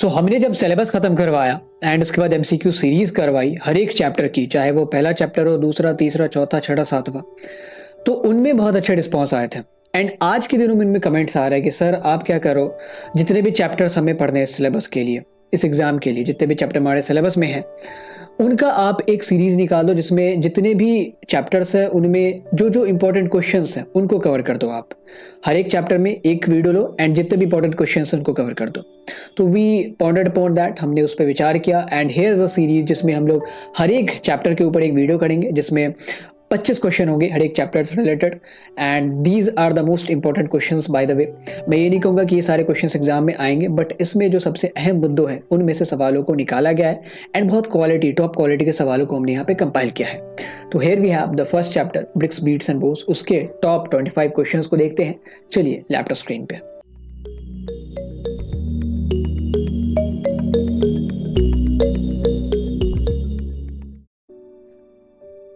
सो हमने जब सिलेबस खत्म करवाया एंड उसके बाद एमसीक्यू सीरीज करवाई हर एक चैप्टर की, चाहे वो पहला चैप्टर हो, दूसरा, तीसरा, चौथा, छठा, सातवां, तो उनमें बहुत अच्छे रिस्पॉन्स आए थे। एंड आज के दिनों में इनमें कमेंट्स आ रहे हैं कि सर आप क्या करो, जितने भी चैप्टर्स हमें पढ़ने हैं सिलेबस के लिए, इस एग्जाम के लिए, जितने भी चैप्टर हमारे सिलेबस में है उनका आप एक सीरीज निकाल दो जिसमें जितने भी चैप्टर्स हैं उनमें जो जो इंपॉर्टेंट क्वेश्चंस हैं उनको कवर कर दो। आप हर एक चैप्टर में एक वीडियो लो एंड जितने भी इंपॉर्टेंट क्वेश्चंस हैं उनको कवर कर दो। तो वी पॉन्डर्ड अपॉन दैट, हमने उस पर विचार किया and here is a series जिसमें हम लोग हर एक चैप्टर के ऊपर एक वीडियो करेंगे जिसमें 25 क्वेश्चन होंगे हर एक चैप्टर से related and these are the most important questions. By the way, मैं ये नहीं कहूँगा कि ये सारे क्वेश्चंस एग्जाम में आएंगे, बट इसमें जो सबसे अहम मुद्दों हैं उनमें से सवालों को निकाला गया है एंड बहुत क्वालिटी, टॉप क्वालिटी के सवालों को हमने यहाँ पे कंपाइल किया है। तो here we have the first chapter bricks, beads and bones, उसके टॉप 25 क्वेश्चंस को देखते हैं। चलिए लैपटॉप स्क्रीन पे।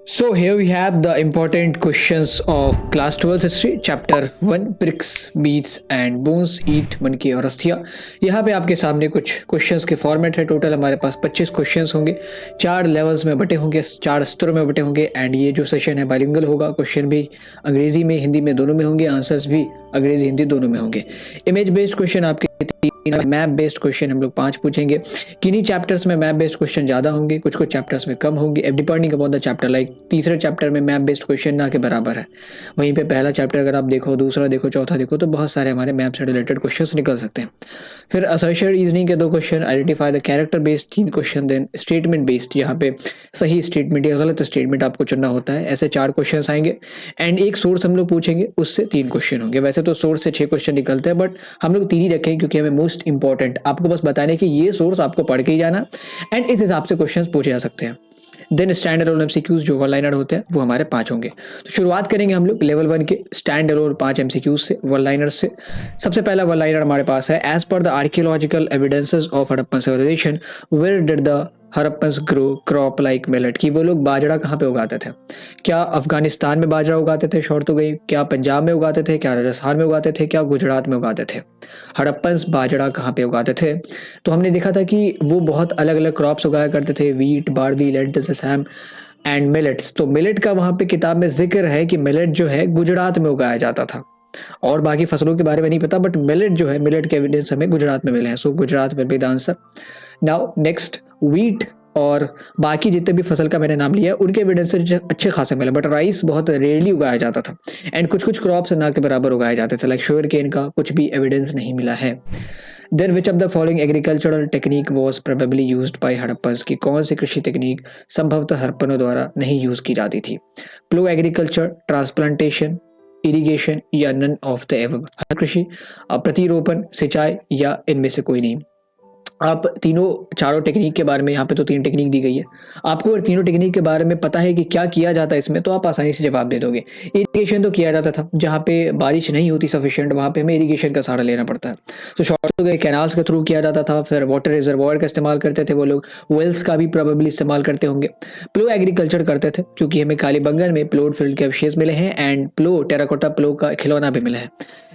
So here we have the important questions of class 12th history, chapter 1, bricks, beats and bones, eat, मनके और अस्थियाँ। यहाँ पे आपके सामने कुछ क्वेश्चंस के फॉर्मेट है। टोटल हमारे पास 25 क्वेश्चंस होंगे, 4 लेवल्स में बटे होंगे, 4 स्तरों में बटे होंगे एंड ये जो सेशन है बाइलिंगुअल होगा। क्वेश्चन भी अंग्रेजी में, हिंदी में दोनों में होंगे, आंसर्स भी अंग्रेजी हिंदी दोनों में होंगे। इमेज बेस्ड क्वेश्चन आपके 3, मैप बेस्ड क्वेश्चन हम लोग 5 पूछेंगे। किन्हीं चैप्टर्स में मैप बेस्ड क्वेश्चन ज्यादा होंगे, कुछ कुछ चैप्टर्स में कम होंगे, depending upon the chapter. Like तीसरे चैप्टर में मैप बेस्ड क्वेश्चन ना के बराबर है, वहीं पे पहला चैप्टर अगर आप देखो, दूसरा देखो, चौथा देखो, तो बहुत सारे हमारे मैप से रिलेटेड क्वेश्चंस निकल सकते हैं। फिर असर्शन रीजनिंग के 2 question, identify the character based 3 question, then statement based, यहाँ पे सही स्टेटमेंट या गलत स्टेटमेंट आपको चुनना होता है, ऐसे 4 क्वेश्चन आएंगे एंड एक सोर्स हम लोग पूछेंगे, उससे 3 क्वेश्चन होंगे। वैसे तो सोर्स से 6 क्वेश्चन निकलते हैं, बट हम लोग 3 ही रखेंगे क्योंकि हमें मोस्ट इंपॉर्टेंट आपको बस बताने कि ये सोर्स आपको पढ़ के ही जाना एंड इस हिसाब से क्वेश्चंस पूछे जा सकते हैं। देन स्टैंड अलोन एमसीक्यूज जो वन लाइनर होते हैं वो हमारे 5 होंगे। तो शुरुआत करेंगे हम लोग लेवल 1 के स्टैंड अलोन 5 एमसीक्यूज से, वन लाइनर से। सबसे पहला वन लाइनर हमारे पास है, as per the archaeological evidences of Harappan civilisation where did the Harappans grow crop like millet, कि वो लोग बाजरा कहाँ पे उगाते थे? क्या अफगानिस्तान में बाजरा उगाते थे? शॉर्ट तो गई। क्या पंजाब में उगाते थे? क्या राजस्थान में उगाते थे? क्या गुजरात में उगाते थे? हड़प्पन्स बाजरा कहाँ पे उगाते थे? तो हमने देखा था कि वो बहुत अलग अलग क्रॉप्स उगाया करते थे, wheat, barley, lentils, Sam and millets. तो मिलेट का वहाँ पे किताब में जिक्र है कि मिलेट जो है गुजरात में उगाया जाता था, और बाकी फसलों के बारे में नहीं पता, बट मिलेट जो है, मिलेट के एविडेंस हमें गुजरात में मिले हैं। सो गुजरात में B the answer. Now next, wheat और बाकी जितने भी फसल का मैंने नाम लिया है उनके एविडेंस अच्छे खासे मिले, बट राइस बहुत रेयरली उगाया जाता था एंड कुछ कुछ क्रॉप्स ना के बराबर उगाए जाते थे, लाइक शुगर केन का कुछ भी एविडेंस नहीं मिला है। Then which of the following agricultural technique was probably used by Harappans, की कौन सी कृषि तकनीक संभवतः हड़प्पनों द्वारा नहीं यूज की जाती थी? प्लो एग्रीकल्चर, ट्रांसप्लांटेशन, इरिगेशन या नन ऑफ द एबव, हर कृषि, प्रतिरोपण, सिंचाई या इनमें से कोई नहीं। आप चारों टेक्निक के बारे में, यहाँ पे तो 3 टेक्निक दी गई है, आपको अगर तीनों टेक्निक के बारे में पता है कि क्या किया जाता है इसमें, तो आप आसानी से जवाब दे दोगे। इरिगेशन तो किया जाता था, जहाँ पे बारिश नहीं होती सफिशिएंट वहाँ पे हमें इरिगेशन का सहारा लेना पड़ता है। तो शॉर्ट हो गए, कैनाल्स के थ्रू किया जाता था। फिर वाटर रिजर्वॉयर का इस्तेमाल करते थे वो लोग, वेल्स का भी प्रोबेबली इस्तेमाल करते होंगे। प्लो एग्रीकल्चर करते थे क्योंकि हमें कालीबंगन में प्लोड फील्ड के अवशेष मिले हैं एंड प्लो, टेराकोटा प्लो का खिलौना भी मिला है।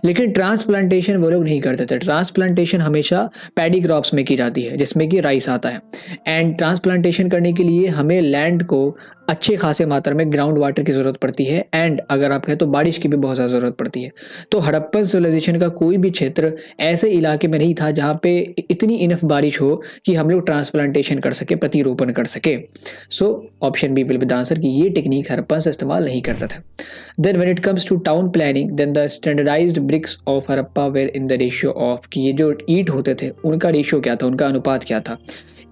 लेकिन ट्रांसप्लांटेशन वो लोग नहीं करते थे। ट्रांसप्लांटेशन हमेशा पैडी क्रॉप्स में की जाती है जिसमें कि राइस आता है, एंड ट्रांसप्लांटेशन करने के लिए हमें लैंड को अच्छे खासे मात्रा में ग्राउंड वाटर की जरूरत पड़ती है एंड अगर आप कहें तो बारिश की भी बहुत ज़्यादा जरूरत पड़ती है। तो हड़प्पन सिविलाइजेशन का कोई भी क्षेत्र ऐसे इलाके में नहीं था जहाँ पे इतनी इनफ बारिश हो कि हम लोग ट्रांसप्लांटेशन कर सके, प्रतिरोपण कर सके। So option B will be the answer, कि ये टेक्निक हड़प्पन से इस्तेमाल नहीं करता था। Then when it comes to town planning, then the standardised bricks of Harappa were in the ratio of, कि ये जो ईंट होते थे उनका रेशियो क्या था, उनका अनुपात क्या था?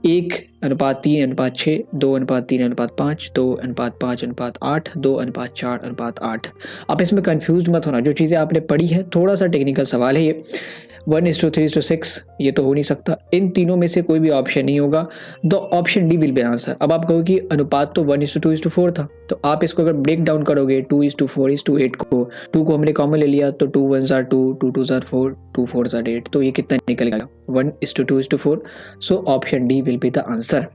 1:3:6, 2:3:5, 2:5:8, 2:4:8। आप इसमें कंफ्यूज मत होना, जो चीज़ें आपने पढ़ी है थोड़ा सा टेक्निकल सवाल है ये। 1:3:6 ये तो हो नहीं सकता, इन तीनों में से कोई भी ऑप्शन नहीं होगा। The option D will B answer. अब आप कहो कि अनुपात तो 1:2:4 था, तो आप इसको अगर ब्रेक डाउन करोगे 2:4:8 को, 2 को हमने कॉमन ले लिया तो 2 1s are 2, 2 2s are 4, 2 4s are 8, तो ये कितना निकल गया? 1:2:4। सो option D will be the answer.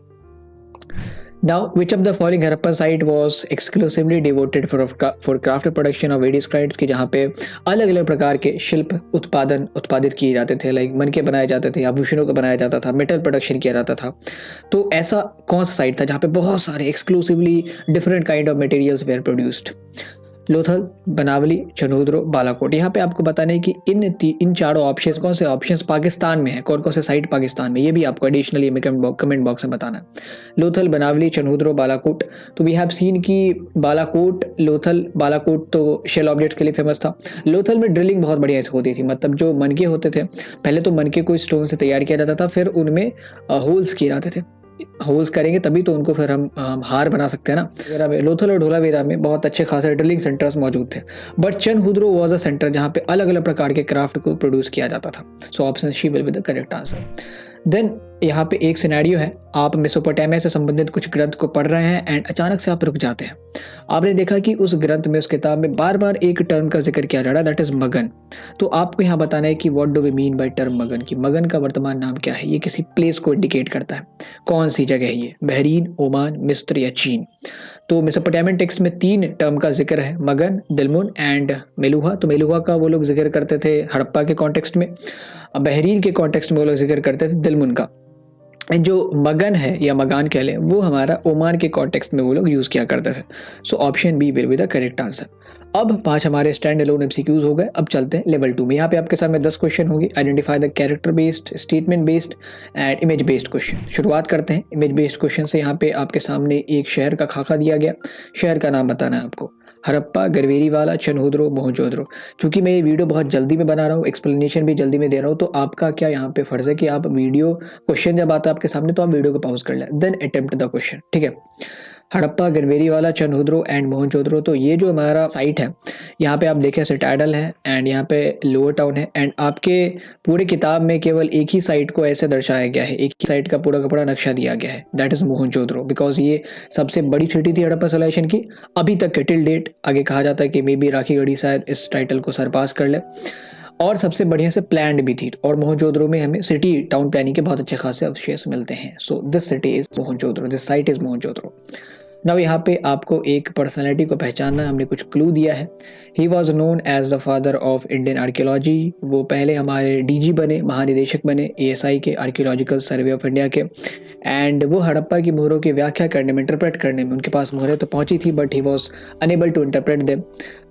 Now, which of the following Harappan site was exclusively devoted for craft production of various kinds, कि जहाँ पे अलग अलग प्रकार के शिल्प उत्पादित किए जाते थे, लाइक मन के बनाए जाते थे, आभूषणों को बनाया जाता था, मेटल प्रोडक्शन किया जाता था. तो ऐसा कौन सा साइट था जहाँ पे बहुत सारे exclusively different kind of materials were produced? Lothal, Banawali, Chanhudaro, Balakot. यहाँ पे आपको बताना है कि इन चारों ऑप्शंस, कौन से ऑप्शंस पाकिस्तान में है, कौन कौन से साइट पाकिस्तान में, ये भी आपको एडिशनली कमेंट बॉक्स में बताना है. लोथल, बनावली, चनोद्रो, बालाकोट. तो वी हैव सीन कि बालाकोट, लोथल, बालाकोट तो शेल ऑब्जेक्ट्स के लिए फेमस था. लोथल में ड्रिलिंग बहुत बढ़िया से होती थी, मतलब जो मनके होते थे, पहले तो मनके को स्टोन से तैयार किया जाता था, फिर उनमें होल्स किए जाते थे. होल्स करेंगे तभी तो उनको फिर हम हार बना सकते हैं ना. वगैरह में लोथल और ढोलावीरा में बहुत अच्छे खासे ड्रिलिंग सेंटर्स मौजूद थे. But Chanhudaro was a centre जहाँ पे अलग अलग प्रकार के क्राफ्ट को प्रोड्यूस किया जाता था. So option C will be the correct answer. Then यहाँ पे एक सिनेरियो है, आप मेसोपोटामिया से संबंधित कुछ ग्रंथ को पढ़ रहे हैं एंड अचानक से आप रुक जाते हैं. आपने देखा कि उस ग्रंथ में, उस किताब में बार बार एक टर्म का जिक्र किया जा रहा है, दैट इज मगन. तो आपको यहाँ बताना है कि what do we mean by term Magan, कि मगन का वर्तमान नाम क्या है. ये किसी प्लेस को इंडिकेट करता है. कौन सी जगह है ये? बहरीन, ओमान, मिस्र या चीन. तो मेसोपोटामियन टेक्स्ट में 3 टर्म का जिक्र है, मगन, दिलमुन एंड मेलुहा. तो मेलुहा का वो लोग जिक्र करते थे हड़प्पा के कॉन्टेक्स्ट में, बहरीन के कॉन्टेक्स्ट में वो लोग जिक्र करते थे दिलमुन का. एंड जो मगन है या मगान कह लें, वो हमारा ओमान के कॉन्टेक्स्ट में वो लोग यूज़ किया करते थे. So option B will be the correct answer. अब 5 हमारे स्टैंड अलोन एमसीक्यूज हो गए. अब चलते हैं लेवल 2 में. यहाँ पे आपके सामने 10 क्वेश्चन होंगे. Identify the character based, statement based and image based question. शुरुआत करते हैं इमेज बेस्ड क्वेश्चन से. यहाँ पे आपके सामने एक शहर का खाका दिया गया, शहर का नाम बताना है आपको. हड़प्पा, गरवेरीवाला, चनहुद्रो, मोहनजोदड़ो. चूंकि मैं ये वीडियो बहुत जल्दी में बना रहा हूँ, एक्सप्लेनेशन भी जल्दी में दे रहा हूँ, तो आपका क्या यहाँ पे फर्ज है कि आप वीडियो, क्वेश्चन जब आता है आपके सामने तो आप वीडियो को पॉज कर लें, देन अटेम्प्ट द क्वेश्चन. ठीक है. हड़प्पा, गरवेरीवाला, चनहुद्रो एंड मोहनजोदड़ो. तो ये जो हमारा साइट है, यहाँ पे आप देखें सिटाडल है एंड यहाँ पे लोअर टाउन है. एंड आपके पूरे किताब में केवल एक ही साइट को ऐसे दर्शाया गया है, एक ही साइट का पूरा का पूरा नक्शा दिया गया है, दैट इज मोहनजोदड़ो. बिकॉज ये सबसे बड़ी सिटी थी हड़प्पा सिविलाइजेशन की अभी तक के टिल डेट. आगे कहा जाता है कि मे बी राखीगढ़ी शायद इस टाइटल को सरपास कर ले, और सबसे बढ़िया से प्लान्ड भी थी. और मोहनजोदड़ो में हमें सिटी टाउन प्लानिंग के बहुत अच्छे खासे अवशेष मिलते हैं. So this city is Mohenjodaro, this site is Mohenjodaro. Now यहाँ पे आपको एक पर्सनैलिटी को पहचानना है. हमने कुछ क्लू दिया है. He was known as the father of Indian archaeology. वो पहले हमारे डीजी बने, महानिदेशक बने एएसआई के, आर्कियोलॉजिकल सर्वे ऑफ इंडिया के. एंड वो हड़प्पा की मोहरों की व्याख्या करने में, इंटरप्रेट करने में, उनके पास मोहरें तो पहुंची थी but he was unable to interpret them.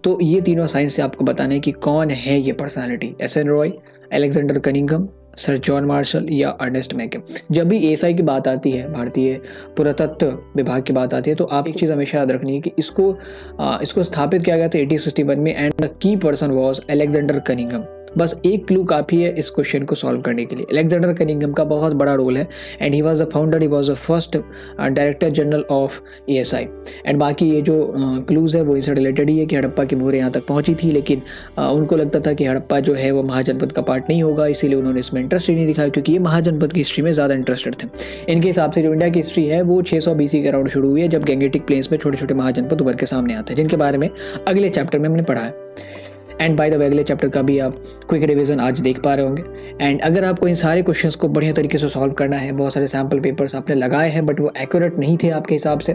तो ये तीनों साइंस से आपको बताना है कि कौन है ये personality. SN. Roy, Alexander Cunningham, sir John martial या अर्नेस्ट मैके. जब भी एएसआई की बात आती है, भारतीय पुरातत्व विभाग की बात आती है, तो आप एक चीज़ हमेशा याद रखनी है कि इसको स्थापित किया गया था 1861 में and the key person was Alexander Cunningham. बस एक क्लू काफ़ी है इस क्वेश्चन को सॉल्व करने के लिए. अलेक्जेंडर कनिंघम का बहुत बड़ा रोल है and he was the founder, he was the first director general of ASI. And बाकी ये जो क्लूज़ है वो इनसे रिलेटेड ही है कि हड़प्पा की मोहरें यहाँ तक पहुँची थी, लेकिन उनको लगता था कि हड़प्पा जो है वो महाजनपद का पार्ट नहीं होगा, इसीलिए उन्होंने इसमें इंटरेस्ट ही नहीं दिखाया, क्योंकि ये महाजनपद की हिस्ट्री में ज़्यादा इंटरेस्टेड थे. इनके हिसाब से जो इंडिया की हिस्ट्री है वो 600 BC के अराउंड शुरू हुई है, जब गैंगेटिक प्लेन्स में छोटे छोटे महाजनपद उभर के सामने आते हैं, जिनके बारे में अगले चैप्टर में हमने पढ़ा है. एंड बाय द वे अगले चैप्टर का भी आप क्विक रिवीजन आज देख पा रहे होंगे. एंड अगर आपको इन सारे क्वेश्चंस को बढ़िया तरीके से सॉल्व करना है, बहुत सारे सैम्पल पेपर्स आपने लगाए हैं बट वो एक्यूरेट नहीं थे आपके हिसाब से,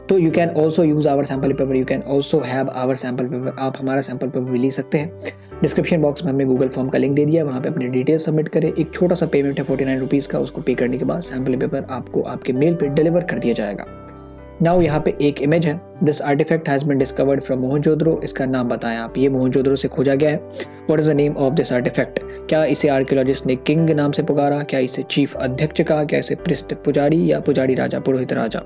तो you can also use our sample paper, you can also have our sample paper. आप हमारा सैम्पल पेपर भी ले सकते हैं. डिस्क्रिप्शन बॉक्स में हमने गूगल फॉर्म का लिंक दे दिया, वहाँ पे अपने डिटेल्स सबमिट करें. एक छोटा सा पेमेंट है 49 रुपीज़ का, उसको पे करने के बाद सैम्पल पेपर आपको आपके मेल पे डिलीवर कर दिया जाएगा. नाउ यहाँ पे एक इमेज है. This artifact has been discovered from Mohenjodaro. इसका नाम बताएं आप. ये मोहनजोदड़ो से खोजा गया है. What is the name of this artifact? क्या इसे आर्कियोलॉजिस्ट ने किंग नाम से पुकारा, क्या इसे चीफ अध्यक्ष कहा, क्या इसे पृष्ठ पुजारी या पुजारी राजा, पुरोहित राजा?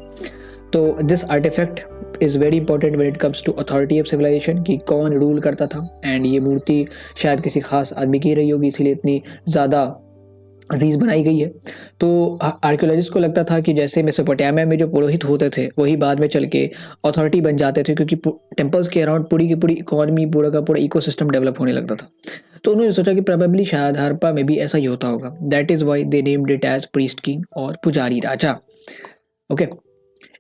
तो this artifact is very important when it comes to authority of civilisation, कि कौन रूल करता था. एंड ये मूर्ति शायद किसी खास आदमी की रही होगी, इसीलिए इतनी ज़्यादा अजीज़ बनाई गई है. तो आर्कियोलॉजिस्ट को लगता था कि जैसे मेसोपोटामिया में जो पुरोहित होते थे वही बाद में चल के अथॉरिटी बन जाते थे, क्योंकि टेम्पल्स के अराउंड पूरी की पूरी इकोनॉमी, पूरा का पूरा इकोसिस्टम डेवलप होने लगता था. तो उन्होंने सोचा कि प्रोबेबली शायद हड़प्पा में भी ऐसा ही होता होगा. That is why they named it as priest king और पुजारी राजा. ओके.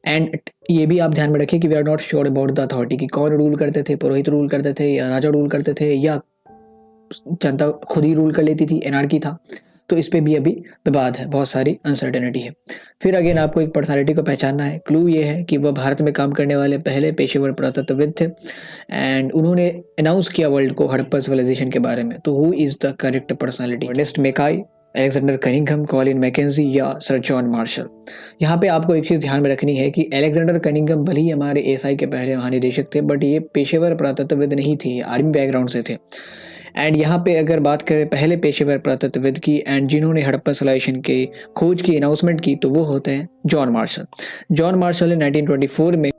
एंड ये भी आप ध्यान में रखें कि we are not sure about the authority, कि कौन रूल करते थे, पुरोहित रूल करते थे या राजा रूल करते थे या जनता खुद ही रूल कर लेती थी, एनार्की था. तो इस पे भी अभी विवाद है, बहुत सारी अनसर्टेनिटी है। फिर अगेन आपको एक पर्सनालिटी को पहचानना है। क्लू ये है कि वह भारत में काम करने वाले पहले पेशेवर पुरातत्वविद थे एंड उन्होंने अनाउंस किया वर्ल्ड को हड़प्पा सिविलाइजेशन के बारे में। तो who is the correct personality? Ernest Mackay, Alexander Cunningham, Colin Mackenzie या सर जॉन मार्शल? यहाँ पे आपको एक चीज़ ध्यान में रखनी है कि अलेक्जेंडर कनिंघम भले ही हमारे एएसआई के पहले महानिदेशक थे, बट ये पेशेवर पुरातत्वविद नहीं थे, आर्मी बैकग्राउंड से थे। एंड यहाँ पे अगर बात करें पहले पेशेवर पुरातत्वविद की एंड जिन्होंने हड़प्पा सिविलाइजेशन के खोज की अनाउंसमेंट की, तो वो होते हैं जॉन मार्शल। जॉन मार्शल ने 1924 में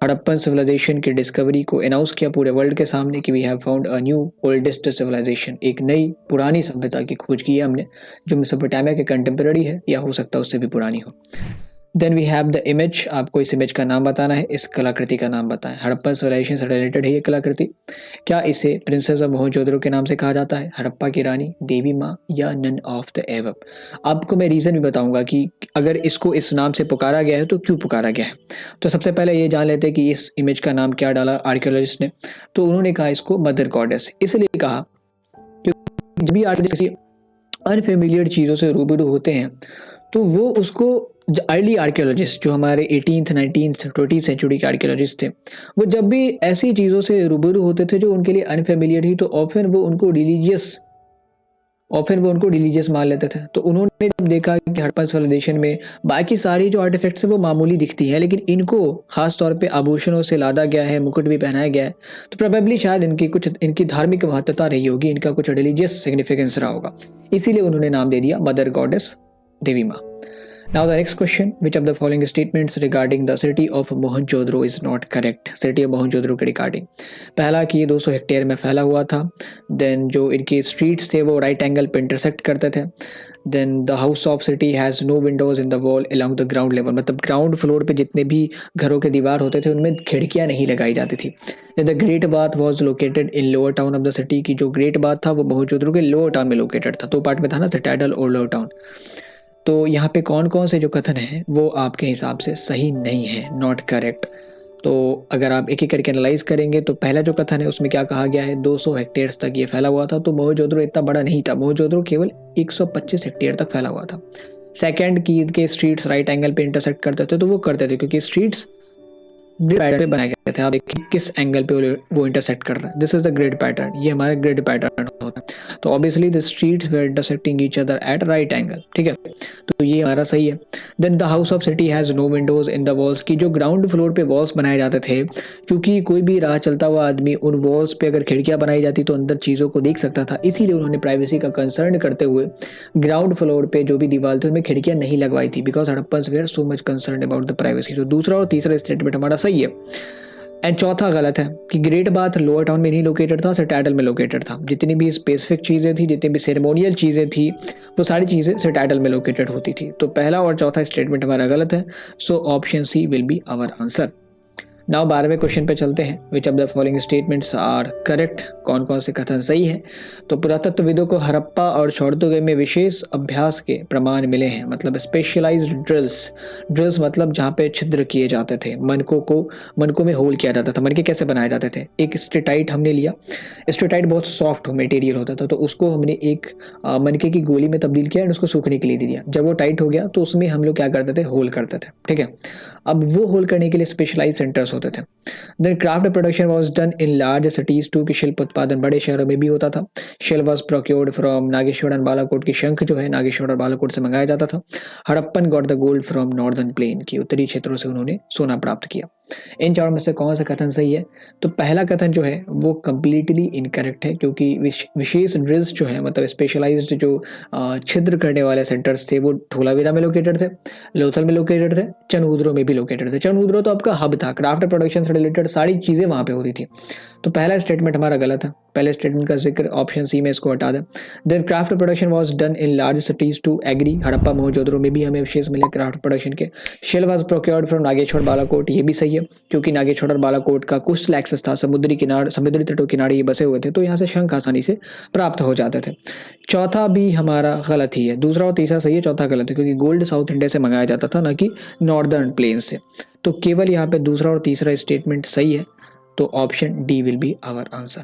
हड़प्पन सिविलाइजेशन की डिस्कवरी को अनाउंस किया पूरे वर्ल्ड के सामने कि we have found a new oldest civilisation, एक नई पुरानी सभ्यता की खोज की है हमने, जो मेसोपोटामिया के कंटेम्पररी है या हो सकता है उससे भी पुरानी हो। Then we have the image, आपको इस इमेज का नाम बताना है, इस कलाकृति का नाम बताएं। हड़प्पन सिविलाइजेशन से रिलेटेड है ये कलाकृति। क्या इसे प्रिंसेस ऑफ मोहनजोदड़ो के नाम से कहा जाता है, हड़प्पा की रानी, देवी माँ या नन ऑफ द एबव? आपको मैं रीज़न भी बताऊंगा कि अगर इसको इस नाम से पुकारा गया है तो क्यों पुकारा गया है। तो सबसे पहले ये जान लेते हैं कि इस इमेज का नाम क्या डाला आर्कियोलॉजिस्ट ने। तो उन्होंने कहा इसको मदर गॉडेस, इसलिए कहा क्योंकि जब भी आर्कियोलॉजिस्ट किसी अनफेमिलियर चीज़ों से रूबरू होते हैं तो वो उसको, अर्ली आर्कियोलॉजिस्ट जो हमारे 18th 19th 20th सेंचुरी के आर्कियोलॉजिस्ट थे, वो जब भी ऐसी चीज़ों से रूबरू होते थे जो उनके लिए अनफेमिलियर थी, तो ऑफन वो उनको रिलीजियस मान लेते थे। तो उन्होंने जब देखा कि हड़प्पन सिविलाइजेशन में बाकी सारी जो आर्टिफैक्ट्स हैं वो मामूली दिखती हैं, लेकिन इनको खास तौर पे आभूषणों से लादा गया है, मुकुट भी पहनाया गया है, तो प्रोबेबली शायद इनकी धार्मिक महत्ता रही होगी, इनका कुछ रिलीजियस सिग्निफिकेंस रहा होगा, इसीलिए उन्होंने नाम दे दिया मदर गॉडेस, देवी माँ। Now the next question, which of the following statements regarding the city of Mohenjodaro is not correct? City of Mohenjodaro के रिगार्डिंग, पहला कि ये 200 हेक्टेयर में फैला हुआ था। देन जो इनके स्ट्रीट्स थे वो राइट एंगल पे इंटरसेक्ट करते थे। Then the house of city has no windows in the wall along the ground level, मतलब ग्राउंड फ्लोर पे जितने भी घरों के दीवार होते थे उनमें खिड़कियाँ नहीं लगाई जाती थी। The great bath was located in lower town of the city, की जो ग्रेट बाथ था वो मोहनजोदड़ो के लोअर टाउन में लोकेटेड था। 2 पार्ट में था ना, सिटाडेल और लोअर टाउन। तो यहाँ पे कौन कौन से जो कथन हैं वो आपके हिसाब से सही नहीं है, नॉट करेक्ट। तो अगर आप एक एक करके एनालाइज करेंगे तो पहला जो कथन है उसमें क्या कहा गया है, 200 हेक्टेयर्स तक ये फैला हुआ था, तो मोहनजोदड़ो इतना बड़ा नहीं था, मोहनजोदड़ो केवल 125 हेक्टेयर तक फैला हुआ था। सेकंड की के स्ट्रीट्स राइट एंगल पे इंटरसेक्ट करते थे, तो वो करते थे क्योंकि स्ट्रीट्स ग्रिड पैटर्न पे बनाए गए थे। आप देखिए किस एंगल पे वो इंटरसेक्ट कर रहा है, this is the grid pattern, ये हमारा ग्रिड पैटर्न होता है। तो obviously the streets were intersecting each other at right angle, ठीक है, तो ये हमारा सही है। Then the house of city has no windows in the walls, की जो ग्राउंड फ्लोर पे वॉल्स बनाए जाते थे, क्योंकि कोई भी राह चलता हुआ आदमी उन वॉल्स पे अगर खिड़कियां बनाई जाती तो अंदर चीज़ों को देख सकता था, इसीलिए उन्होंने प्राइवेसी का कंसर्न करते हुए ग्राउंड फ्लोर पे जो भी दीवार थी उनमें खिड़कियां नहीं लगवाई थी, because Harappans were so much concern about the privacy. तो दूसरा और तीसरा स्टेटमेंट हमारा सही है। एंड चौथा गलत है कि ग्रेट बाथ लोअर टाउन में नहीं लोकेटेड था, सिटाडेल में लोकेटेड था। जितनी भी स्पेसिफिक चीज़ें थी, जितनी भी सेरेमोनियल चीज़ें थी, वो सारी चीज़ें सिटाडेल में लोकेटेड होती थी। तो पहला और चौथा स्टेटमेंट हमारा गलत है, so option C will be our answer. Now 12वें क्वेश्चन पे चलते हैं, which of the following statements are correct, कौन कौन से कथन सही है। तो पुरातत्वविदों को हड़प्पा और चौड़तुगे में विशेष अभ्यास के प्रमाण मिले हैं, मतलब स्पेशलाइज्ड ड्रिल्स मतलब जहाँ पे छिद्र किए जाते थे, मनकों में होल किया जाता था। मनके कैसे बनाए जाते थे, एक स्टेटाइट हमने लिया, स्टेटाइट बहुत सॉफ्ट मटेरियल होता था, तो उसको हमने एक मनके की गोली में तब्दील किया और उसको सूखने के लिए दे दिया। जब वो टाइट हो गया तो उसमें हम लोग क्या करते थे, होल करते थे, ठीक है। अब वो होल करने के लिए स्पेशलाइज सेंटर्स होते थे। Then craft production was done in large cities too, कि शिल्प उत्पादन बड़े शहरों में भी होता था। Shell was procured from Nageshwar and Balakot, की शंख जो है नागेश्वर और बालाकोट से मंगाया जाता था। Harappan got the gold from northern plain, की उत्तरी क्षेत्रों से उन्होंने सोना प्राप्त किया। इन चारों में से कौन सा कथन सही है? तो पहला कथन जो है वो कंप्लीटली इनकरेक्ट है, क्योंकि विशेष ड्रिल्स जो है मतलब स्पेशलाइज्ड जो छिद्र करने वाले सेंटर्स थे वो धोलावीरा में लोकेटेड थे, लोथल में लोकेटेड थे, चनउद्रो में भी लोकेटेड थे। चनउद्रो तो आपका हब था, क्राफ्ट प्रोडक्शन से रिलेटेड सारी चीज़ें वहाँ पे होती थी। तो पहला स्टेटमेंट हमारा गलत है, पहले स्टेटमेंट का जिक्र ऑप्शन सी में इसको हटा दें। Then craft production was done in large cities too, agree, Harappa Mohenjodaro में भी हमें विशेष मिले क्राफ्ट प्रोडक्शन के। Shell was procured from Nageshwar Balakot, ये भी सही है, क्योंकि नागेश्वर और बालाकोट का कोस्टल एक्सेस था, समुद्री तटों किनारे ये बसे हुए थे, तो यहाँ से शंख आसानी से प्राप्त हो जाते थे। चौथा भी हमारा गलत ही है, दूसरा और तीसरा सही है, चौथा गलत है, क्योंकि गोल्ड साउथ इंडिया से मंगाया जाता था, ना कि नॉर्दर्न प्लेन से। तो केवल यहाँ पे दूसरा और तीसरा स्टेटमेंट सही है, तो option D will be our answer.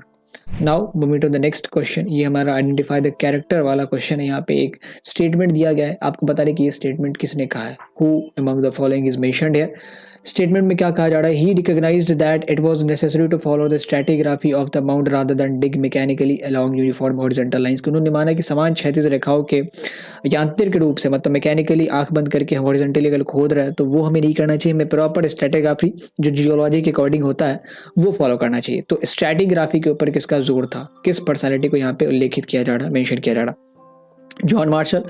Now moving to the next question, ये हमारा आइडेंटिफाई द कैरेक्टर वाला क्वेश्चन है। यहाँ पे एक स्टेटमेंट दिया गया है, आपको बता दें कि ये स्टेटमेंट किसने कहा है। Who among the following is mentioned here. Statement में क्या कहा जा रहा है, he recognised that it was necessary to follow the stratigraphy of the mount rather than dig mechanically along uniform horizontal lines. उन्होंने माना कि समान क्षैतिज रेखाओं के यांत्रिक रूप से, मतलब मैकेनिकली आंख बंद करके हम हॉरिजॉन्टली अगर खोद रहे हैं तो वो हमें नहीं करना चाहिए, हमें प्रॉपर स्ट्रैटिग्राफी जो जियोलॉजी के अकॉर्डिंग होता है वो फॉलो करना चाहिए। तो स्ट्रैटिग्राफी के ऊपर किसका जोर था, किस पर्सनैलिटी को यहाँ पे उल्लेखित किया जा रहा, मेंशन किया जा रहा। John Marshall,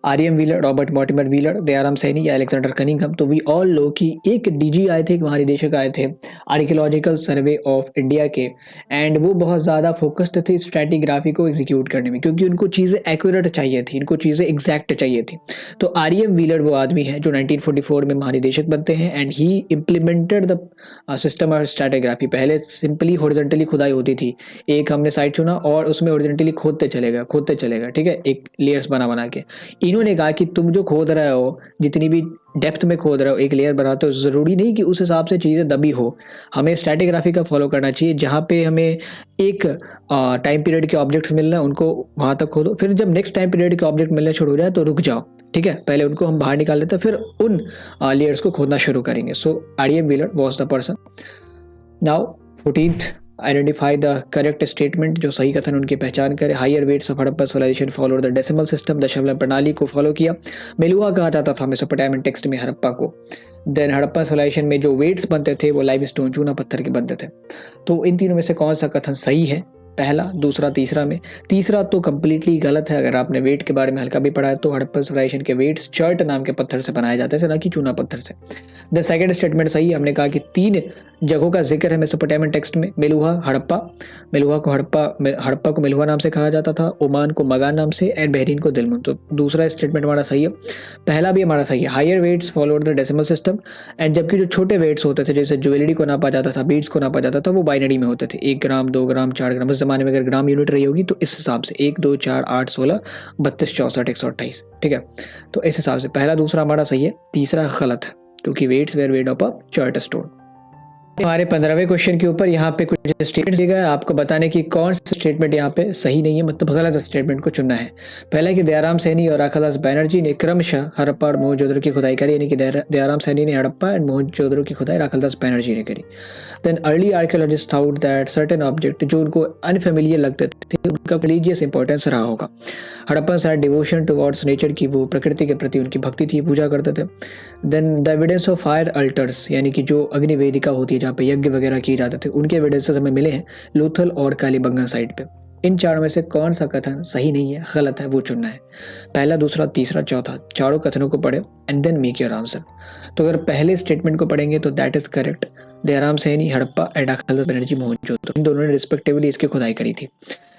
RM. Wheeler, Robert Mortimer wheeler, Dayaram Saini या अलेक्जेंडर कनिंघम। तो वी ऑल लो कि एक डीजी आए थे, एक महानिदेशक आए थे आर्कियोलॉजिकल सर्वे ऑफ इंडिया के, एंड वो बहुत ज़्यादा फोकस्ड थे स्ट्रैटिग्राफी को एग्जीक्यूट करने में, क्योंकि उनको चीज़ें एक्यूरेट चाहिए थी, इनको चीज़ें एग्जैक्ट चाहिए थी। तो आर.एम. व्हीलर वो आदमी है जो 1944 में महानिदेशक बनते हैं, and he implemented the system of stratigraphy. पहले सिंपली हॉरिजॉन्टली खुदाई होती थी, एक हमने साइड चुना और उसमें हॉरिजॉन्टली खोदते चलेगा, ठीक है, एक लेयर्स बना के। इन्होंने कहा कि तुम जो खोद रहे हो, जितनी भी डेप्थ में खोद रहे हो, एक लेयर बनाते हो, ज़रूरी नहीं कि उस हिसाब से चीज़ें दबी हो, हमें स्ट्रैटिग्राफी का फॉलो करना चाहिए। जहाँ पे हमें एक टाइम पीरियड के ऑब्जेक्ट्स मिल रहे हैं उनको वहाँ तक खोदो, फिर जब नेक्स्ट टाइम पीरियड के ऑब्जेक्ट मिलने शुरू हो जाए तो रुक जाओ, ठीक है, पहले उनको हम बाहर निकाल लेते हैं, फिर उन लेयर्स को खोदना शुरू करेंगे। So R M. Wheeler was the person. Now 14th, identify the correct statement, जो सही कथन उनकी पहचान करे। Higher weights of Harappa civilization follow the decimal system, दशमलव प्रणाली को फॉलो किया। मेलुआ कहा जाता था मेसोपोटामियन टेक्स्ट में हड़प्पा को। देन हड़प्पा सिविलाइजेशन में जो वेट्स बनते थे वो लाइमस्टोन, चूना पत्थर के बनते थे। तो इन तीनों में से कौन सा कथन सही है, पहला, दूसरा, तीसरा में तीसरा तो कंप्लीटली गलत है। अगर आपने वेट के बारे में हल्का भी पढ़ा है तो हड़प्पा सिविलाइजेशन के वेट्स चर्ट नाम के पत्थर से बनाए जाते थे, ना कि चूना पत्थर से। द सेकंड स्टेटमेंट सही है, हमने कहा कि 3 जगहों का जिक्र है मेसोपोटामियन टेक्स्ट में। मेलुहा, हड़प्पा को मेलुहा नाम से कहा जाता था, ओमान को मगान नाम से, एंड बहरीन को दिलमुन। तो दूसरा स्टेटमेंट हमारा सही है, पहला भी हमारा सही है। Higher weights followed the decimal system, and जबकि जो छोटे वेट्स होते थे, जैसे ज्वेलरी को नापा जाता था, बीड्स को नापा जाता था, वो बाइनरी में होते थे, 1 ग्राम, 2 ग्राम, 4 ग्राम। उस जमाने में अगर ग्राम यूनिट रही होगी तो इस हिसाब से 1, 2, 4, 8, 16, 32, 64, 128, ठीक है। तो इस हिसाब से पहला दूसरा हमारा सही है, तीसरा गलत है, क्योंकि weights were weight of a chert stone. हमारे 15वें क्वेश्चन के ऊपर यहाँ पे कुछ स्टेटमेंट दिए गए, आपको बताने की कौन सा स्टेटमेंट यहाँ पे सही नहीं है, मतलब गलत स्टेटमेंट को चुनना है। पहला कि दयाराम सैनी और राखालदास बैनर्जी ने क्रमशः हड़प्पा और मोहनजोदड़ो की खुदाई करी, यानी कि दयाराम सैनी ने हड़प्पा एंड मोहनजोदड़ो की खुदाई राखालदास बैनर्जी ने करी। Then early archaeologist thought that certain object जो उनको अनफेमिलियर लगते थे उनका रिलीजियस इंपॉर्टेंस रहा होगा। Harappan had devotion towards nature की, वो प्रकृति के प्रति उनकी भक्ति थी, पूजा करते थे। Then the evidence of fire altars, यानी कि जो अग्नि वेदिका होती है जहाँ पे यज्ञ वगैरह किए जाते थे, उनके एविडेंसेस हमें मिले हैं लोथल और कालीबंगन साइड पे। इन चारों में से कौन सा कथन सही नहीं है, गलत है, वो चुनना है। पहला, दूसरा, तीसरा, चौथा, चारों कथनों को पढ़े and then make your answer. तो अगर पहले स्टेटमेंट को पढ़ेंगे तो that is correct, Dayaram Sahni, Harappa and Rakhaldas Banerjee, Mohenjodaro, इन दोनों ने रिस्पेक्टिवली इसकी खुदाई करी थी।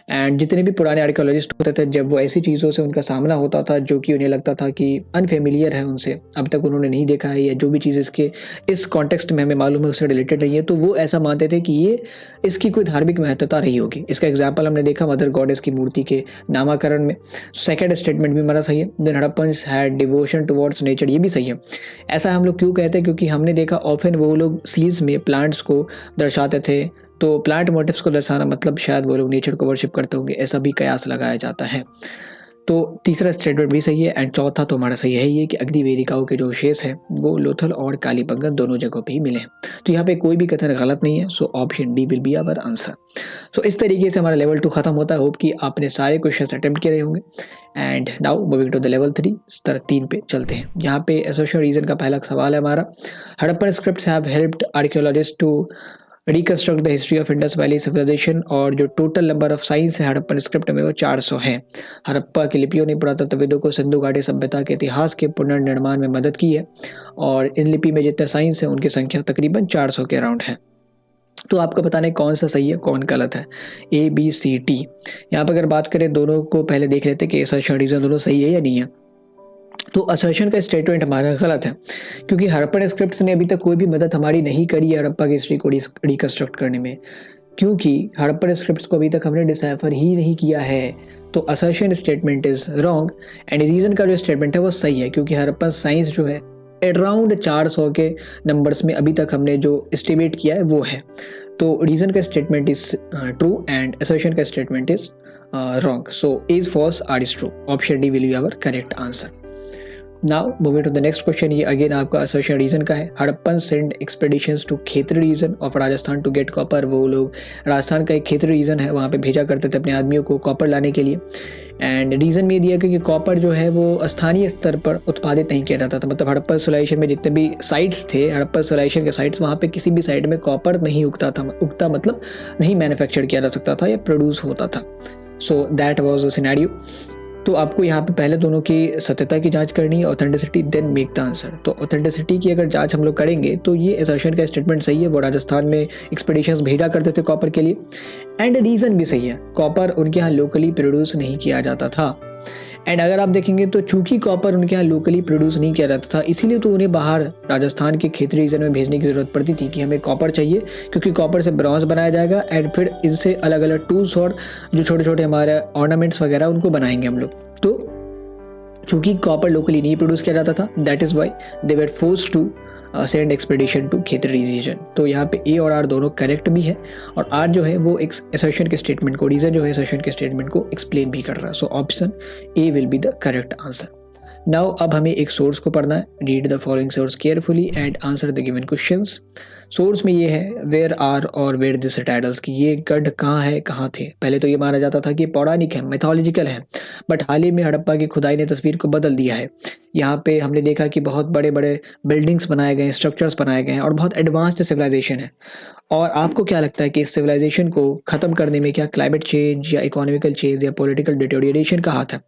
एंड जितने भी पुराने आर्कियोलॉजिस्ट होते थे, जब वो ऐसी चीज़ों से उनका सामना होता था जो कि उन्हें लगता था कि अनफेमिलियर है उनसे, अब तक उन्होंने नहीं देखा है, या जो भी चीज़ इसके इस कॉन्टेक्स्ट में हमें मालूम है उससे रिलेटेड नहीं है, तो वो ऐसा मानते थे कि ये इसकी कोई धार्मिक महत्वता रही होगी। इसका एग्जाम्पल हमने देखा मदर गॉडेस की मूर्ति के नामाकरण में। सेकेंड स्टेटमेंट भी हमारा सही है। Then Harappans had devotion towards nature, ये भी सही है। ऐसा हम लोग क्यों कहते हैं, क्योंकि हमने देखा ऑफन वो लोग स्लीव्स में प्लांट्स को दर्शाते थे, तो प्लांट मोटिव्स को दर्शाना मतलब शायद वो लोग नेचर को वर्शिप करते होंगे, ऐसा भी कयास लगाया जाता है। तो तीसरा स्टेटमेंट भी सही है, एंड चौथा तो हमारा सही है ये कि अग्नि वेदिकाओं के जो अवशेष है वो लोथल और कालीबंगन दोनों जगहों पे ही मिले हैं। तो यहाँ पे कोई भी कथन गलत नहीं है, so option D will be our answer. So इस तरीके से हमारा लेवल 2 खत्म होता है। होप कि आपने सारे क्वेश्चन अटेम्प्ट किए होंगे। And now moving to the level 3, स्तर 3 पे चलते हैं। यहाँ पे एसोसिएशन रीजन का पहला सवाल है हमारा, Harappan scripts have helped archaeologist to reconstruct the history of Indus valley civilisation, और जो टोटल नंबर ऑफ साइंस है हड़प्पन स्क्रिप्ट में वो 400 है। हड़प्पा की लिपियों ने पुरातत्वविदों को सिंधु घाटी सभ्यता के इतिहास के पुनर्निर्माण में मदद की है, और इन लिपि में जितने साइंस है उनकी संख्या तकरीबन 400 के अराउंड है। तो आपको बताना है कौन सा सही है कौन गलत है, ए, बी, सी, टी। यहाँ पर अगर बात करें दोनों को पहले देख लेते हैं कि असर्शन रीजन दोनों सही है या नहीं है। तो असर्शन का स्टेटमेंट हमारा गलत है, क्योंकि हड़प्पन स्क्रिप्ट्स ने अभी तक कोई भी मदद हमारी नहीं करी है हड़प्पा की हिस्ट्री को रिकंस्ट्रक्ट करने में, क्योंकि हड़प्पन स्क्रिप्ट्स को अभी तक हमने डिसाइफर ही नहीं किया है। तो assertion statement is wrong, and reason का जो स्टेटमेंट है वो सही है, क्योंकि हड़प्पन साइंस जो है अराउंड 400 के नंबर्स में अभी तक हमने जो एस्टिमेट किया है वो है। तो रीजन का statement is true and assertion का statement is wrong. So is false R is true. Option D will be our correct answer. Now moving to the next question. ये अगेन आपका असर्शन रीजन का है. Harappan sent expeditions to Khetri region of Rajasthan to get copper. वो लोग राजस्थान का एक Khetri reason है, वहाँ पे भेजा करते थे अपने आदमियों को कॉपर लाने के लिए. एंड रीज़न में दिया कि कॉपर जो है वो स्थानीय स्तर पर उत्पादित नहीं किया जाता था. मतलब हड़प्पन सिविलाइजेशन में जितने भी साइट्स थे, हड़प्पन सिविलाइजेशन के साइट्स, वहाँ पे किसी भी साइट में कॉपर नहीं उगता था. उगता मतलब नहीं मैन्युफैक्चर किया जा सकता था या प्रोड्यूस होता था. So that was the scenario. तो आपको यहाँ पे पहले दोनों की सत्यता की जांच करनी है, authenticity, then make the answer. तो ऑथेंटिसिटी की अगर जांच हम लोग करेंगे तो ये असर्शन का स्टेटमेंट सही है. वो राजस्थान में एक्सपेडिशंस भेजा करते थे कॉपर के लिए. एंड रीज़न भी सही है, कॉपर उनके यहाँ लोकली प्रोड्यूस नहीं किया जाता था. एंड अगर आप देखेंगे तो चूंकि कॉपर उनके यहाँ लोकली प्रोड्यूस नहीं किया जाता था, इसीलिए तो उन्हें बाहर राजस्थान के खेतरी रीजन में भेजने की ज़रूरत पड़ती थी कि हमें कॉपर चाहिए, क्योंकि कॉपर से ब्रॉन्ज बनाया जाएगा एंड फिर इनसे अलग अलग टूल्स और जो छोटे छोटे हमारे ऑर्नामेंट्स वगैरह उनको बनाएंगे हम लोग. तो चूंकि कॉपर लोकली नहीं प्रोड्यूस किया जाता था, that is why they were forced to send expedition to Khetri region. तो यहाँ पे ए और आर दोनों करेक्ट भी है, और आर जो है वो एक असर्शन के स्टेटमेंट को, रीजन जो है असर्शन के स्टेटमेंट को एक्सप्लेन भी कर रहा है. So option A will be the correct answer. Now अब हमें एक सोर्स को पढ़ना है. Read the following source carefully and answer the given questions. Source में ये है वेयर आर और वेयर दिस टाइटल्स की ये गढ़ कहाँ है, कहाँ थे. पहले तो ये माना जाता था कि पौराणिक है, मैथोलॉजिकल है, बट हाल ही में हड़प्पा की खुदाई ने तस्वीर को बदल दिया है. यहाँ पे हमने देखा कि बहुत बड़े बड़े बिल्डिंग्स बनाए गए हैं, स्ट्रक्चर्स बनाए गए हैं और बहुत एडवांस्ड सिविलाइजेशन है. और आपको क्या लगता है कि इस सिविलाइजेशन को ख़त्म करने में क्या क्लाइमेट चेंज या इकोनॉमिकल चेंज या पॉलिटिकल डिटोरिएशन का हाथ है?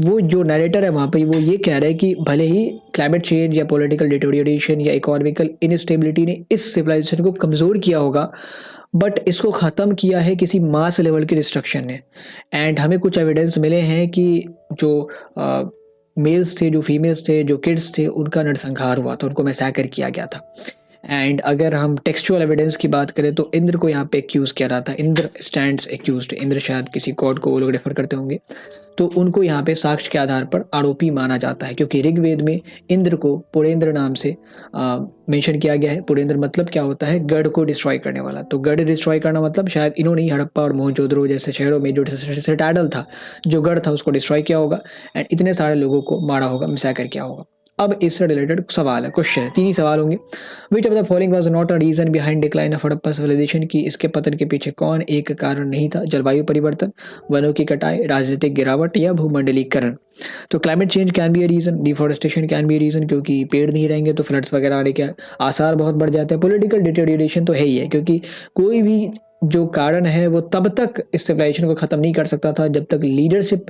वो जो नरेटर है वहाँ पे वो ये कह रहा है कि भले ही क्लाइमेट चेंज या पॉलिटिकल डिटोरिएशन या इकोनॉमिकल इनस्टेबिलिटी ने इस सिविलाइजेशन को कमज़ोर किया होगा, बट इसको ख़त्म किया है किसी मास लेवल की डिस्ट्रक्शन ने. एंड हमें कुछ एविडेंस मिले हैं कि जो मेल्स थे, जो फीमेल्स थे, जो किड्स थे, उनका नरसंहार हुआ था, उनको मैसैकर किया गया था. एंड अगर हम टेक्सचुअल एविडेंस की बात करें तो इंद्र को यहाँ पे एक्यूज़ किया रहा था. Indra stands accused. इंद्र शायद किसी गॉड को वो लोग रेफर करते होंगे. तो उनको यहाँ पे साक्ष्य के आधार पर आरोपी माना जाता है, क्योंकि ऋग्वेद में इंद्र को पुरेंद्र नाम से मेंशन किया गया है. पुरेंद्र मतलब क्या होता है? गढ़ को डिस्ट्रॉय करने वाला. तो गढ़ डिस्ट्रॉय करना मतलब शायद इन्होंने ही हड़प्पा और मोहनजोदड़ो जैसे शहरों में जो सिटाडल था, जो गढ़ था, उसको डिस्ट्रॉय किया होगा एंड इतने सारे लोगों को मारा होगा, मैसैकर किया होगा. अब इससे रिलेटेड सवाल है, क्वेश्चन है, 3 ही सवाल होंगे. Which of the following was not a reason behind decline of Harappa civilisation की इसके पतन के पीछे कौन एक कारण नहीं था? जलवायु परिवर्तन, वनों की कटाई, राजनीतिक गिरावट या भूमंडलीकरण. तो climate change can be a reason, deforestation can be a reason, क्योंकि पेड़ नहीं रहेंगे तो फ्लड्स वगैरह आने के आसार बहुत बढ़ जाते हैं. पॉलिटिकल डिटोरिएशन तो है ही है, क्योंकि कोई भी जो कारण है वो तब तक इस सिविलाइजेशन को ख़त्म नहीं कर सकता था जब तक लीडरशिप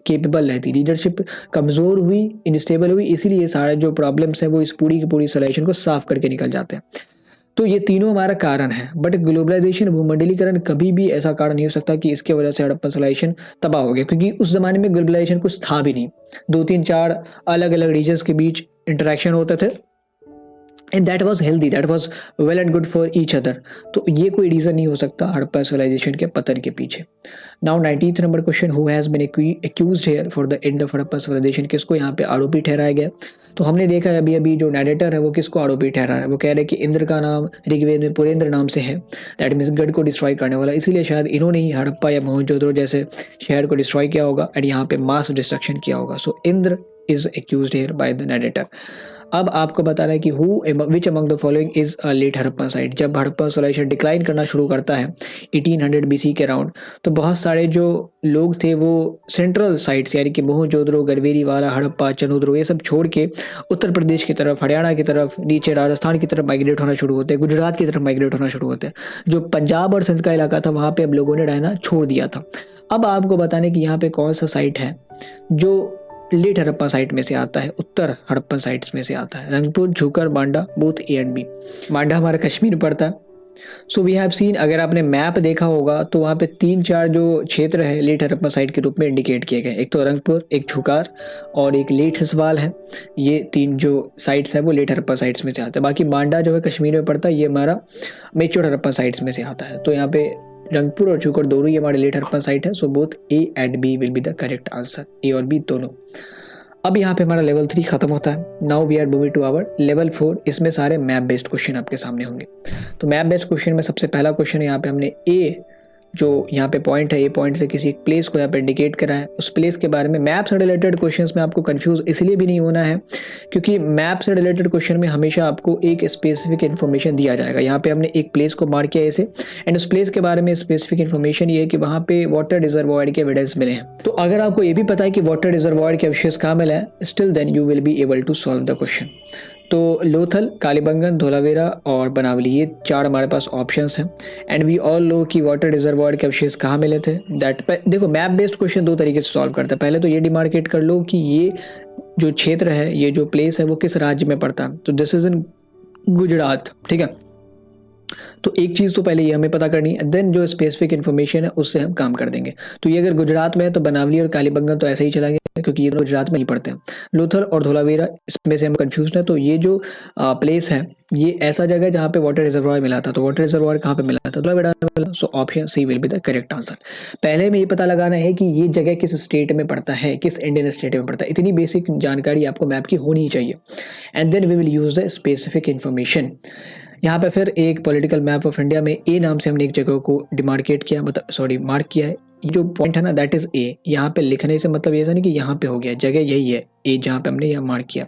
केपेबल रहती. लीडरशिप कमज़ोर हुई, इनस्टेबल हुई, इसीलिए सारे जो प्रॉब्लम्स हैं वो इस पूरी की पूरी सिविलाइजेशन को साफ करके निकल जाते हैं. तो ये तीनों हमारा कारण है. बट ग्लोबलाइजेशन, भूमंडलीकरण कभी भी ऐसा कारण नहीं हो सकता कि इसके वजह से हड़प्पन सिविलाइजेशन तबाह हो गया, क्योंकि उस ज़माने में ग्लोबलाइजेशन कुछ था भी नहीं. 2-3-4 अलग अलग रीजन्स के बीच इंटरेक्शन होते थे and that was healthy, that was well and good for each other. तो ये कोई रीज़न नहीं हो सकता हड़प्पा सिविलाइजेशन के पतन के पीछे. Now 19th number question. Who has been accused here for the end of Harappa civilisation? किसको यहाँ पे आरोपी ठहराया गया? तो हमने देखा है अभी जो नरेटर है वो किसको आरोपी ठहरा है. वो कह रहे हैं कि इंद्र का नाम ऋग्वेद में पुरेंद्र नाम से है, दैट मीन्स गढ़ को डिस्ट्रॉय करने वाला. इसीलिए शायद इन्होंने ही हड़प्पा या मोहनजोदड़ो जैसे शहर को डिस्ट्रॉय किया होगा एंड यहाँ पे मास डिस्ट्रक्शन किया होगा. So Indra is accused here by the narrator. अब आपको बता रहा है कि which among the following is a late Harappan site. जब हड़प्पन सिविलाइजेशन डिक्लाइन करना शुरू करता है 1800 BC के अराउंड, तो बहुत सारे जो लोग थे वो सेंट्रल साइट्स यानी कि मोहनजोदड़ो, गढ़वेरी वाला, हड़प्पा, चनोद्रो, ये सब छोड़ के उत्तर प्रदेश की तरफ, हरियाणा की तरफ, नीचे राजस्थान की तरफ माइग्रेट होना शुरू होते हैं, गुजरात की तरफ माइग्रेट होना शुरू होते हैं. जो पंजाब और सिंध का इलाका था वहाँ पे अब लोगों ने रहना छोड़ दिया था. अब आपको बताने कि यहाँ पे कौन सा साइट है जो लेट हड़प्पा साइट में से आता है, उत्तर हड़प्पन साइट्स में से आता है. रंगपुर, झूकर, बांडा, बोथ ए एंड बी. बांडा हमारा कश्मीर पड़ता है. सो वी हैव सीन, अगर आपने मैप देखा होगा तो वहाँ पे 3-4 जो क्षेत्र है लेट हड़प्पा साइट के रूप में इंडिकेट किए गए. एक तो रंगपुर, एक झूकार और एक लेट ससवाल है. ये 3 जो साइट्स है वो लेट हड़प्पा साइट्स में से आता है. बाकी बांडा जो है कश्मीर में पड़ता है, ये हमारा मेच्योर हड़प्पा साइट्स में से आता है. तो यहाँ पे रंगपुर और झूकर दोनों ये हमारे लेट हड़प्पन साइट है. So both A and B will be the correct answer. A और बी दोनों. अब यहाँ पे हमारा लेवल 3 खत्म होता है। Now we are moving to our level 4। इसमें सारे मैप बेस्ड क्वेश्चन आपके सामने होंगे। तो मैप बेस्ड क्वेश्चन में सबसे पहला क्वेश्चन यहाँ पे हमने ए जो यहाँ पे पॉइंट है, ए पॉइंट से किसी एक प्लेस को यहाँ पे इंडिकेट करा है, उस प्लेस के बारे में। मैप से रिलेटेड क्वेश्चंस में आपको कंफ्यूज इसलिए भी नहीं होना है क्योंकि मैप से रिलेटेड क्वेश्चन में हमेशा आपको एक स्पेसिफिक इन्फॉर्मेशन दिया जाएगा। यहाँ पे हमने एक प्लेस को मार्क किया ऐसे, एंड उस प्लेस के बारे में स्पेसिफिक इन्फॉर्मेशन ये है कि वहाँ पे वाटर रिजर्वॉयर के एविडेंस मिले हैं। तो अगर आपको ये भी पता है कि वाटर रिजर्वॉयर के अवशेष कहाँ मिला है, still then you will be able to solve the question. तो लोथल, कालीबंगन, धोलावीरा और बनावली, ये 4 हमारे पास ऑप्शंस हैं। एंड वी ऑल नो कि वाटर रिजर्वॉयर के अवशेष कहाँ मिले थे। देखो मैप बेस्ड क्वेश्चन 2 तरीके से सॉल्व करते हैं। पहले तो ये डिमार्केट कर लो कि ये जो क्षेत्र है, ये जो प्लेस है, वो किस राज्य में पड़ता है। तो दिस इज इन गुजरात, ठीक है। तो एक चीज़ तो पहले ये हमें पता करनी है, देन जो स्पेसिफिक इन्फॉर्मेशन है उससे हम काम कर देंगे। तो ये अगर गुजरात में है तो बनावली और कालीबंगन तो ऐसे ही चला गया क्योंकि ये दोनों गुजरात में ही पड़ते हैं। लोथल और धोलावीरा, इसमें से हम कंफ्यूज हैं। तो ये जो प्लेस है, ये ऐसा जगह है जहाँ पे वाटर रिजर्वॉयर मिला था। तो वाटर रिजर्वॉयर कहाँ पे मिला था, धोलावीरा में मिला। So option C will be the correct answer. पहले में ये पता लगाना है कि ये जगह किस स्टेट में पड़ता है, किस इंडियन स्टेट में पड़ता है। इतनी बेसिक जानकारी आपको मैप की होनी चाहिए। And then we will use the specific information. यहाँ पे फिर एक पॉलिटिकल मैप ऑफ इंडिया में ए नाम से हमने एक जगह को डिमार्केट किया, मतलब मार्क किया है। ये जो पॉइंट है ना, दैट इज ए। यहाँ पे लिखने से मतलब ये था नहीं कि यहाँ पे हो गया, जगह यही है ए जहाँ पे हमने यहाँ मार्क किया।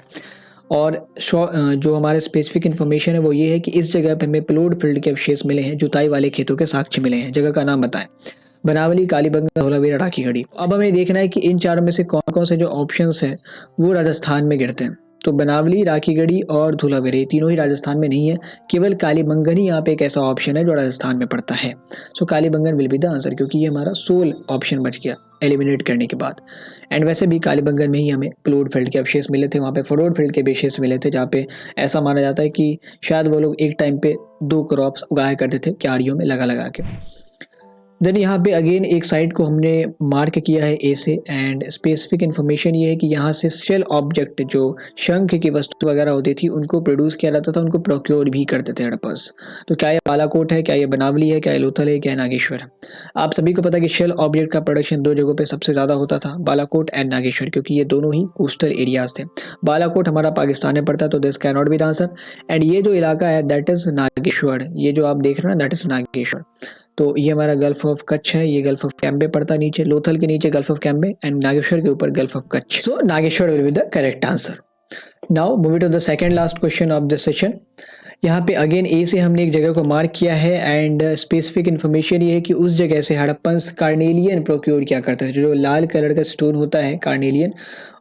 और जो हमारे स्पेसिफिक इन्फॉर्मेशन है वो ये है कि इस जगह पे हमें प्लॉट फील्ड के अवशेष मिले हैं, जुताई वाले खेतों के साक्ष्य मिले हैं। जगह का नाम बताएं। बनावली, कालीबंगन, धोलावीरा, राखीगढ़ी। अब हमें देखना है कि इन चारों में से कौन कौन से जो ऑप्शंस हैं वो राजस्थान में गिरते हैं। तो बनावली, राखीगढ़ी और धोलावीरा, ये तीनों ही राजस्थान में नहीं है। केवल कालीबंगन ही यहाँ पे एक ऐसा ऑप्शन है जो राजस्थान में पड़ता है। So Kalibangan will be the answer, क्योंकि ये हमारा सोल ऑप्शन बच गया एलिमिनेट करने के बाद। एंड वैसे भी कालीबंगन में ही हमें प्लॉट फील्ड के अवशेष मिले थे, वहाँ पे फरोड फील्ड के अवशेष मिले थे, जहाँ पे ऐसा माना जाता है कि शायद वो लोग एक टाइम पे 2 क्रॉप्स उगाया करते थे क्यारियों में लगा लगा के। देन यहाँ पे अगेन एक साइड को हमने मार्क किया है ए से। एंड स्पेसिफिक इन्फॉर्मेशन ये है कि यहाँ से शेल ऑब्जेक्ट, जो शंख की वस्तु वगैरह होती थी, उनको प्रोड्यूस किया जाता था, उनको प्रोक्योर भी करते थे हड़प्पा। तो क्या ये बालाकोट है, क्या ये बनावली है, क्या ये लोथल है, क्या ये नागेश्वर है। आप सभी को पता है कि शेल ऑब्जेक्ट का प्रोडक्शन 2 जगहों पे सबसे ज़्यादा होता था, बालाकोट एंड नागेश्वर, क्योंकि ये दोनों ही कोस्टल एरियाज थे। बालाकोट हमारा पाकिस्तान में पड़ता है, तो this can not be the answer. And ये जो इलाका है दैट इज नागेश्वर, ये जो आप देख रहे हैं ना, दैट इज नागेश्वर। तो ये हमारा गल्फ ऑफ कच्छ है, ये गल्फ ऑफ कैम्बे पड़ता है नीचे, लोथल के नीचे gulf of Cambay and Nageshwar के ऊपर gulf of Kutch. So Nageshwar will be the correct answer. Now move to the second last question of this session. यहाँ पे अगेन ए से हमने एक जगह को मार्क किया है। एंड स्पेसिफिक इन्फॉर्मेशन ये है कि उस जगह से हड़प्पन्स कार्नेलियन प्रोक्योर किया करते थे। जो लाल कलर का स्टोन होता है कार्नेलियन,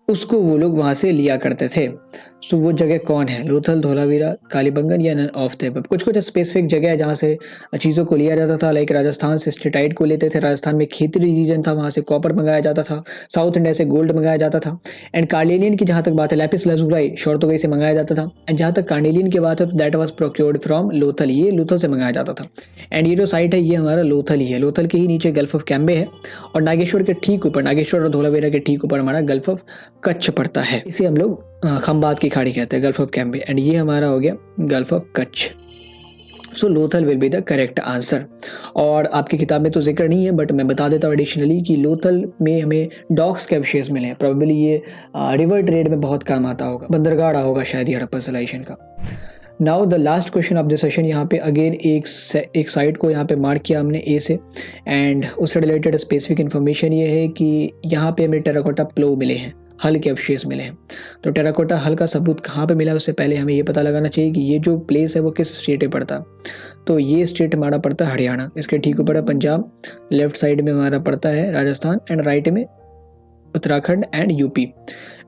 उसको वो लोग वहाँ से लिया करते थे। सो वो जगह कौन है, लोथल, धोलावीरा, कालीबंगन या नन ऑफ द अबव। कुछ कुछ स्पेसिफिक जगह है जहाँ से चीज़ों को लिया जाता था। लाइक राजस्थान से स्टेटाइट को लेते थे, राजस्थान में खेतरी रीजन था, वहाँ से कॉपर मंगाया जाता था, साउथ इंडिया से गोल्ड मंगाया जाता था। एंड कार्नेलियन की जहाँ तक बात है, लैपिस लजुराई शॉर्तोगई से मंगाया जाता था। एंड जहाँ तक कार्नेलियन की बात है तो that was procured from Lothal, ये लोथल से मंगाया जाता था। एंड ये जो साइट है ये हमारा लोथल ही है। लोथल के ही नीचे गल्फ ऑफ कैम्बे है और नागेश्वर के ठीक ऊपर, नागेश्वर और धोलावीरा के ठीक ऊपर हमारा गल्फ ऑफ कच्छ पड़ता है। इसे हम लोग खंबात की खाड़ी कहते हैं, गल्फ ऑफ कैम्बे। एंड ये हमारा हो गया gulf of Kutch. So Lothal will be the correct answer. और आपकी किताब में तो जिक्र नहीं है बट मैं बता देता हूँ एडिशनली कि लोथल में हमें डॉक्स के अवशेष मिले हैं। प्रोबेबली ये रिवर ट्रेड में बहुत काम आता होगा, बंदरगाह होगा शायद ये हड़प्पा सिविलाइजेशन का। Now the last question of the session. यहाँ पे अगेन एक साइड को यहाँ पे मार्क किया हमने ए से। एंड उससे रिलेटेड स्पेसिफिक इन्फॉर्मेशन ये है कि यहाँ पे हमें टेराकोटा प्लो मिले हैं, हल के अवशेष मिले हैं। तो टेराकोटा हल का सबूत कहाँ पे मिला, उससे पहले हमें ये पता लगाना चाहिए कि ये जो प्लेस है वो किस स्टेट में पड़ता है। तो ये स्टेट हमारा पड़ता है हरियाणा, इसके ठीक ऊपर है पंजाब, लेफ्ट साइड में हमारा पड़ता है राजस्थान एंड राइट में Uttarakhand and UP.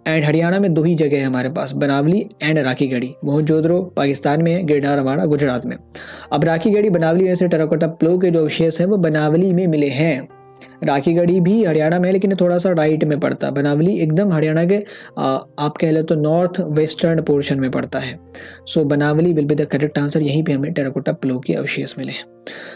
And Haryana में 2 ही जगह है हमारे पास, बनावली एंड राखीगढ़ी। मोहनजोदड़ो पाकिस्तान में है, गिरनार हमारा गुजरात में। अब राखीगढ़ी बनावली में से टेराकोटा प्लो के जो अवशेष हैं वो बनावली में मिले हैं। राखीगढ़ी भी हरियाणा में है लेकिन थोड़ा सा राइट में पड़ता है। बनावली एकदम हरियाणा के आप कह लो तो नॉर्थ वेस्टर्न पोर्शन में पड़ता है। So Banawali will be the correct answer. यहीं पे हमें टेराकोटा प्लो के अवशेष मिले हैं।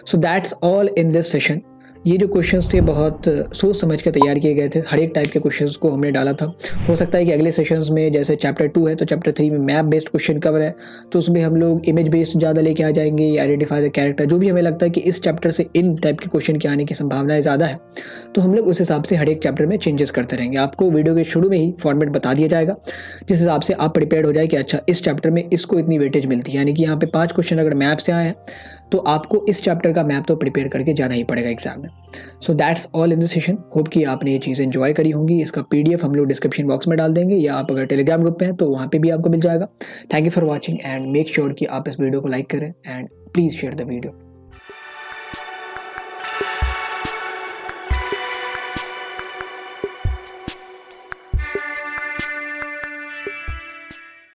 So that's all in this session. ये जो क्वेश्चंस थे बहुत सोच समझ के तैयार किए गए थे, हर एक टाइप के क्वेश्चंस को हमने डाला था। हो सकता है कि अगले सेशंस में, जैसे चैप्टर 2 है तो चैप्टर 3 में मैप बेस्ड क्वेश्चन कवर है, तो उसमें हम लोग इमेज बेस्ड ज़्यादा लेके आ जाएंगे, या आइडेंटिफाई द कैरेक्टर, जो भी हमें लगता है कि इस चैप्टर से इन टाइप के क्वेश्चन के आने की संभावनाएं ज़्यादा है, तो हम लोग उस हिसाब से हर एक चैप्टर में चेंजेस करते रहेंगे। आपको वीडियो के शुरू में ही फॉर्मेट बता दिया जाएगा, जिस हिसाब से आप प्रिपेयर हो जाए कि अच्छा इस चैप्टर में इसको इतनी वेटेज मिलती है, यानी कि यहाँ पे 5 क्वेश्चन अगर मैप से आए हैं तो आपको इस चैप्टर का मैप तो प्रिपेयर करके जाना ही पड़ेगा एग्जाम में। सो that's all in the session. Hope कि आपने ये चीज़ एंजॉय करी होंगी। इसका PDF हम लोग डिस्क्रिप्शन बॉक्स में डाल देंगे, या आप अगर टेलीग्राम ग्रुप में हैं तो वहाँ पे भी आपको मिल जाएगा। Thank you for watching and make sure कि आप इस वीडियो को लाइक करें and please share the video.